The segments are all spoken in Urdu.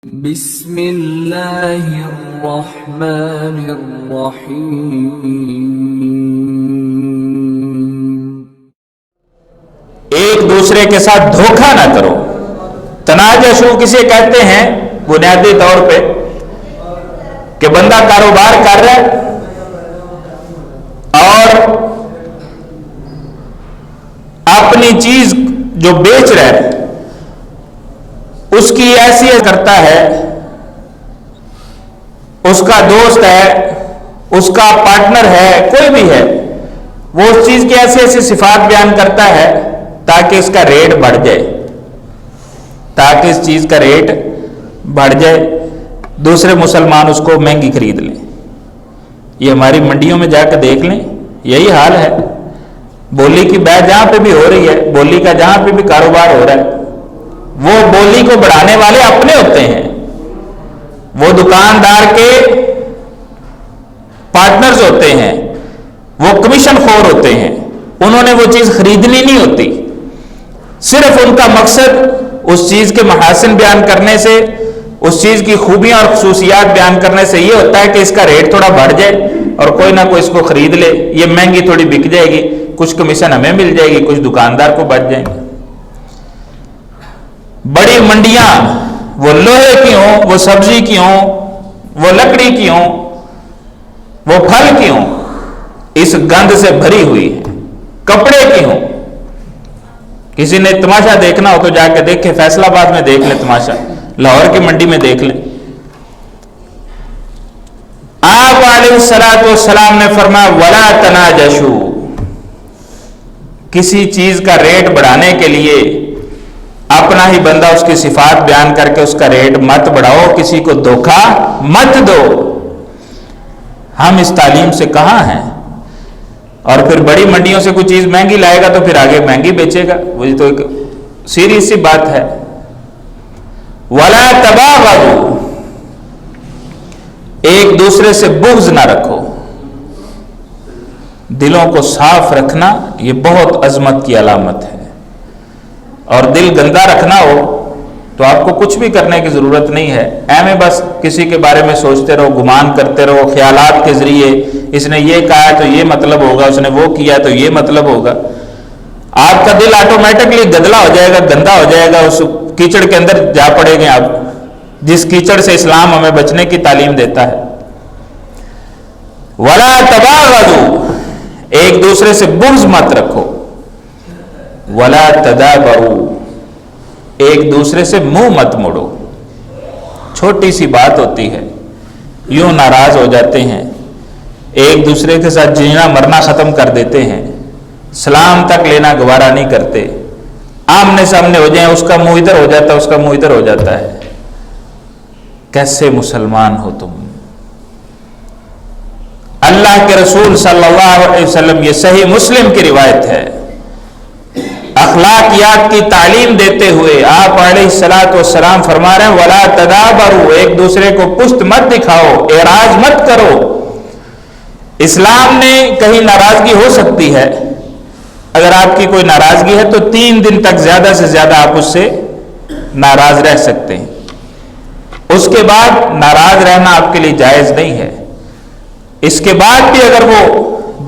بسم اللہ الرحمن الرحیم۔ ایک دوسرے کے ساتھ دھوکہ نہ کرو۔ تناجشو کسے کہتے ہیں؟ بنیادی طور پہ کہ بندہ کاروبار کر رہا ہے اور اپنی چیز جو بیچ رہا ہے اس کی حیثیت کرتا ہے، اس کا دوست ہے، اس کا پارٹنر ہے، کوئی بھی ہے، وہ اس چیز کی ایسی صفات بیان کرتا ہے تاکہ اس کا ریٹ بڑھ جائے، تاکہ اس چیز کا ریٹ بڑھ جائے، دوسرے مسلمان اس کو مہنگی خرید لیں۔ یہ ہماری منڈیوں میں جا کے دیکھ لیں، یہی حال ہے۔ بولی کی بیع جہاں پہ بھی ہو رہی ہے، بولی کا جہاں پہ بھی کاروبار ہو رہا ہے، وہ بولی کو بڑھانے والے اپنے ہوتے ہیں، وہ دکاندار کے پارٹنرز ہوتے ہیں، وہ کمیشن خور ہوتے ہیں، انہوں نے وہ چیز خریدنی نہیں ہوتی، صرف ان کا مقصد اس چیز کے محاسن بیان کرنے سے، اس چیز کی خوبیاں اور خصوصیات بیان کرنے سے یہ ہوتا ہے کہ اس کا ریٹ تھوڑا بڑھ جائے اور کوئی نہ کوئی اس کو خرید لے، یہ مہنگی تھوڑی بک جائے گی، کچھ کمیشن ہمیں مل جائے گی، کچھ دکاندار کو بچ جائیں گے۔ بڑی منڈیاں وہ لوہے کی ہوں، وہ سبزی کی ہوں، وہ لکڑی کی ہوں، وہ پھل کی ہوں، اس گند سے بھری ہوئی ہیں، کپڑے کی ہوں۔ کسی نے تماشا دیکھنا ہو تو جا کے دیکھے، فیصل آباد میں دیکھ لیں تماشا، لاہور کی منڈی میں دیکھ لیں۔ آپ علیہ السلام نے فرمایا وَلَا تَنَاجَشُوا، کسی چیز کا ریٹ بڑھانے کے لیے اپنا ہی بندہ اس کی صفات بیان کر کے اس کا ریٹ مت بڑھاؤ، کسی کو دھوکہ مت دو۔ ہم اس تعلیم سے کہاں ہیں؟ اور پھر بڑی منڈیوں سے کوئی چیز مہنگی لائے گا تو پھر آگے مہنگی بیچے گا، وہی تو ایک سیریس سی بات ہے۔ وَلَا تَبَاغَضُوا، ایک دوسرے سے بغض نہ رکھو۔ دلوں کو صاف رکھنا یہ بہت عظمت کی علامت ہے، اور دل گندا رکھنا ہو تو آپ کو کچھ بھی کرنے کی ضرورت نہیں ہے، ایویں بس کسی کے بارے میں سوچتے رہو، گمان کرتے رہو، خیالات کے ذریعے اس نے یہ کہا تو یہ مطلب ہوگا، اس نے وہ کیا تو یہ مطلب ہوگا، آپ کا دل آٹومیٹکلی گدلا ہو جائے گا، گندا ہو جائے گا، اس کیچڑ کے اندر جا پڑے گے آپ، جس کیچڑ سے اسلام ہمیں بچنے کی تعلیم دیتا ہے۔ وَلَا تَبَاغَضُوا، ایک دوسرے سے بغض مت رکھو۔ وَلَا تَدَابَرُوا، ایک دوسرے سے منہ مت موڑو۔ چھوٹی سی بات ہوتی ہے، یوں ناراض ہو جاتے ہیں، ایک دوسرے کے ساتھ جینا مرنا ختم کر دیتے ہیں، سلام تک لینا گوارا نہیں کرتے، آمنے سامنے ہو جائیں، اس کا منہ ادھر ہو جاتا ہے، اس کا منہ ادھر ہو جاتا ہے۔ کیسے مسلمان ہو تم؟ اللہ کے رسول صلی اللہ علیہ وسلم، یہ صحیح مسلم کی روایت ہے، اخلاقیات کی تعلیم دیتے ہوئے آپ علیہ السلام فرما رہے ہیں وَلَا تَدَابَرُوا، ایک دوسرے کو پشت مت دکھاؤ، اعراض مت کرو۔ اسلام نے کہیں ناراضگی ہو سکتی ہے، اگر آپ کی کوئی ناراضگی ہے تو 3 دن تک زیادہ سے زیادہ آپ اس سے ناراض رہ سکتے ہیں، اس کے بعد ناراض رہنا آپ کے لیے جائز نہیں ہے۔ اس کے بعد بھی اگر وہ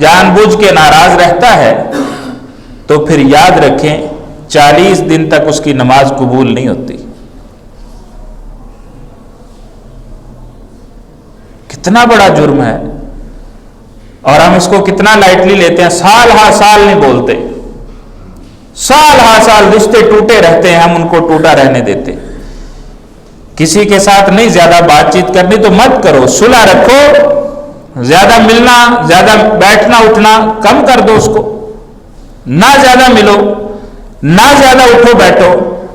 جان بوجھ کے ناراض رہتا ہے تو پھر یاد رکھیں 40 دن تک اس کی نماز قبول نہیں ہوتی۔ کتنا بڑا جرم ہے، اور ہم اس کو کتنا لائٹلی لیتے ہیں، سال ہا سال نہیں بولتے، سال ہا سال رشتے ٹوٹے رہتے ہیں، ہم ان کو ٹوٹا رہنے دیتے۔ کسی کے ساتھ نہیں زیادہ بات چیت کرنی تو مت کرو، صلح رکھو، زیادہ ملنا، زیادہ بیٹھنا اٹھنا کم کر دو، اس کو نہ زیادہ ملو، نہ زیادہ اٹھو بیٹھو،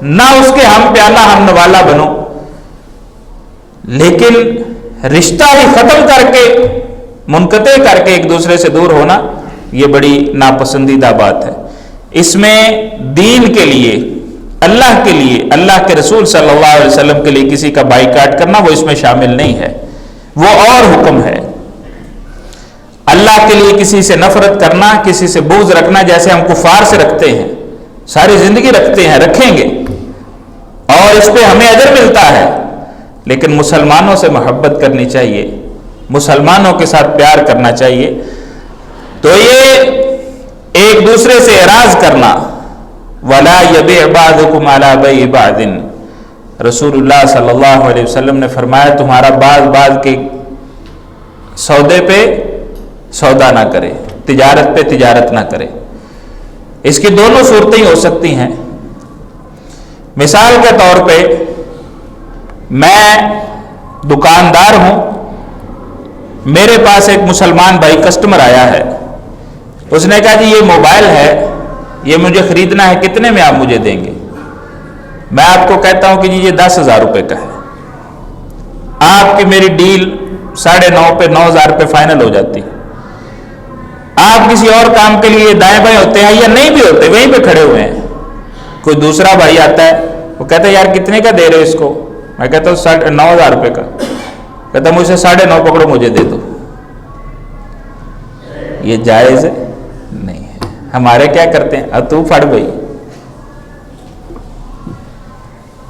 نہ اس کے ہم پیالہ ہم نوالا بنو، لیکن رشتہ ہی ختم کر کے، منقطع کر کے ایک دوسرے سے دور ہونا یہ بڑی ناپسندیدہ بات ہے۔ اس میں دین کے لیے، اللہ کے لیے، اللہ کے رسول صلی اللہ علیہ وسلم کے لیے کسی کا بائیکاٹ کرنا وہ اس میں شامل نہیں ہے، وہ اور حکم ہے۔ اللہ کے لیے کسی سے نفرت کرنا، کسی سے بغض رکھنا، جیسے ہم کفار سے رکھتے ہیں، ساری زندگی رکھتے ہیں، رکھیں گے، اور اس پہ ہمیں اجر ملتا ہے، لیکن مسلمانوں سے محبت کرنی چاہیے، مسلمانوں کے ساتھ پیار کرنا چاہیے۔ تو یہ ایک دوسرے سے اعراض کرنا، وَلَا يَبِعْ بَعْضُكُمْ عَلَى بَيْعِ بَعْضٍ، رسول اللہ صلی اللہ علیہ وسلم نے فرمایا تمہارا بعض کے سودے پہ سودا نہ کرے، تجارت پہ تجارت نہ کرے۔ اس کی دونوں صورتیں ہو سکتی ہیں۔ مثال کے طور پہ میں دکاندار ہوں، میرے پاس ایک مسلمان بھائی کسٹمر آیا ہے، اس نے کہا جی یہ موبائل ہے، یہ مجھے خریدنا ہے، کتنے میں آپ مجھے دیں گے؟ میں آپ کو کہتا ہوں کہ جی یہ 10,000 روپے کا ہے۔ آپ کی میری ڈیل 9.5 پہ 9,000 پہ فائنل ہو جاتی۔ آپ کسی اور کام کے لیے دائیں بائیں ہوتے ہیں یا نہیں بھی ہوتے، وہیں پہ کھڑے ہوئے ہیں، کوئی دوسرا بھائی آتا ہے، وہ کہتا ہے یار کتنے کا دے رہے اس کو؟ میں کہتا ہوں 9,000 روپے کا۔ کہتا مجھ سے 9.5 پکڑو، مجھے دے دو۔ یہ جائز نہیں ہے۔ ہمارے کیا کرتے ہیں، اب تو پھڑ بھائی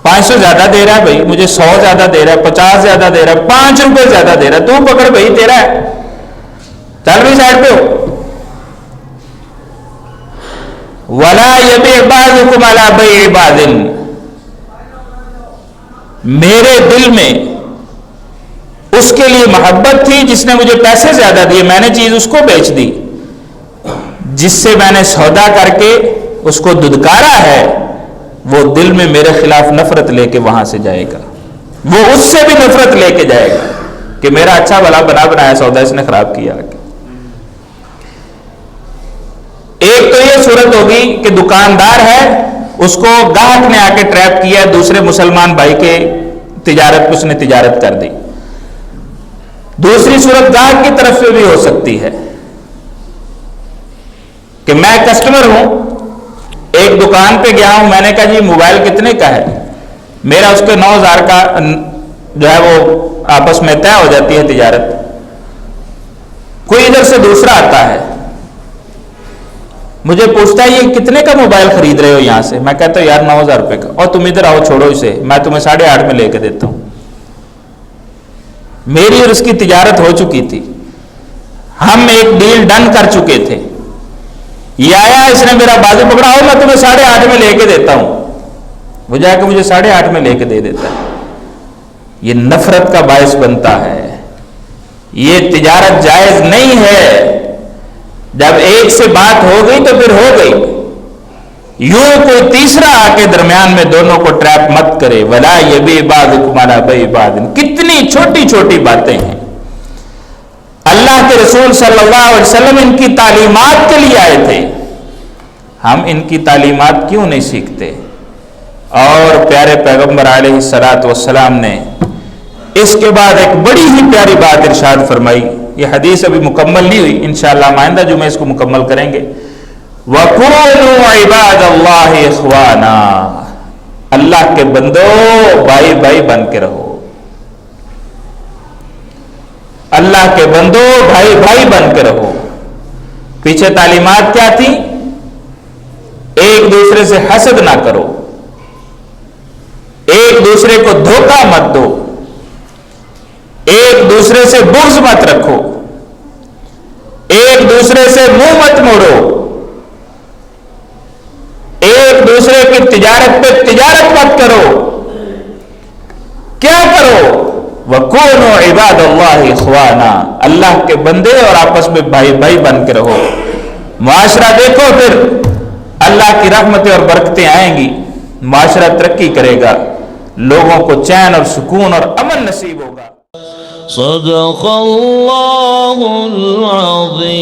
500 زیادہ دے رہا ہے بھائی، مجھے 100 زیادہ دے رہا ہے، 50 زیادہ دے رہا ہے، 5 روپے زیادہ دے رہا ہے، تو پکڑ بھائی تیرا ہے، چل بھی سائڈ پہ ہو۔ وَلَا يَبِعْ بَعْضُكُمْ عَلَى بَيْعِ بَعْضٍ، میرے دل میں اس کے لیے محبت تھی جس نے مجھے پیسے زیادہ دیے، میں نے چیز اس کو بیچ دی، جس سے میں نے سودا کر کے اس کو ددکارا ہے، وہ دل میں میرے خلاف نفرت لے کے وہاں سے جائے گا، وہ اس سے بھی نفرت لے کے جائے گا کہ میرا اچھا بھلا بنایا سودا اس نے خراب کیا۔ ایک تو یہ صورت ہوگی کہ دکاندار ہے، اس کو گاہک نے آ کے ٹریپ کیا، دوسرے مسلمان بھائی کے تجارت پہ اس نے تجارت کر دی۔ دوسری صورت گاہک کی طرف سے بھی ہو سکتی ہے کہ میں کسٹمر ہوں، ایک دکان پہ گیا ہوں، میں نے کہا جی موبائل کتنے کا ہے؟ میرا اس کے 9,000 کا جو ہے وہ آپس میں طے ہو جاتی ہے تجارت۔ کوئی ادھر سے دوسرا آتا ہے، مجھے پوچھتا ہے یہ کتنے کا موبائل خرید رہے ہو یہاں سے؟ میں کہتا ہوں یار 9,000 روپے کا، اور تم ادھر آؤ چھوڑو اسے، میں تمہیں 8.5 میں لے کے دیتا ہوں۔ میری اور اس کی تجارت ہو چکی تھی، ہم ایک ڈیل ڈن کر چکے تھے، یہ آیا اس نے میرا بازو پکڑا، ہو میں تمہیں 8.5 میں لے کے دیتا ہوں، وہ جا کے مجھے 8.5 میں لے کے دے دیتا ہے۔ یہ نفرت کا باعث بنتا ہے، یہ تجارت جائز نہیں ہے۔ جب ایک سے بات ہو گئی تو پھر ہو گئی، یوں کوئی تیسرا آ کے درمیان میں دونوں کو ٹریپ مت کرے۔ وَلَا يَبِعْ بَعْضُكُمْ عَلَى بَيْعِ بَعْضٍ، کتنی چھوٹی چھوٹی باتیں ہیں۔ اللہ کے رسول صلی اللہ علیہ وسلم ان کی تعلیمات کے لیے آئے تھے، ہم ان کی تعلیمات کیوں نہیں سیکھتے؟ اور پیارے پیغمبر علیہ الصلوۃ والسلام نے اس کے بعد ایک بڑی ہی پیاری بات ارشاد فرمائی، یہ حدیث ابھی مکمل نہیں ہوئی، انشاءاللہ آئندہ جمعہ اس کو مکمل کریں گے۔ وَكُونُوا عِبَادَ اللَّهِ إِخْوَانًا، اللہ کے بندو بھائی بھائی بن کے رہو، اللہ کے بندو بھائی بھائی بن کے رہو۔ پیچھے تعلیمات کیا تھی؟ ایک دوسرے سے حسد نہ کرو، ایک دوسرے کو دھوکہ مت دو، ایک دوسرے سے بغض مت رکھو، ایک دوسرے سے منہ مت موڑو، ایک دوسرے کی تجارت پہ تجارت مت کرو۔ کیا کرو؟ وَكُونُوا عِبَادَ اللَّهِ إِخْوَانًا، اللہ کے بندے اور آپس میں بھائی بھائی بن کے رہو۔ معاشرہ دیکھو، پھر اللہ کی رحمتیں اور برکتیں آئیں گی، معاشرہ ترقی کرے گا، لوگوں کو چین اور سکون اور امن نصیب ہوگا۔ صدق اللہ العظیم۔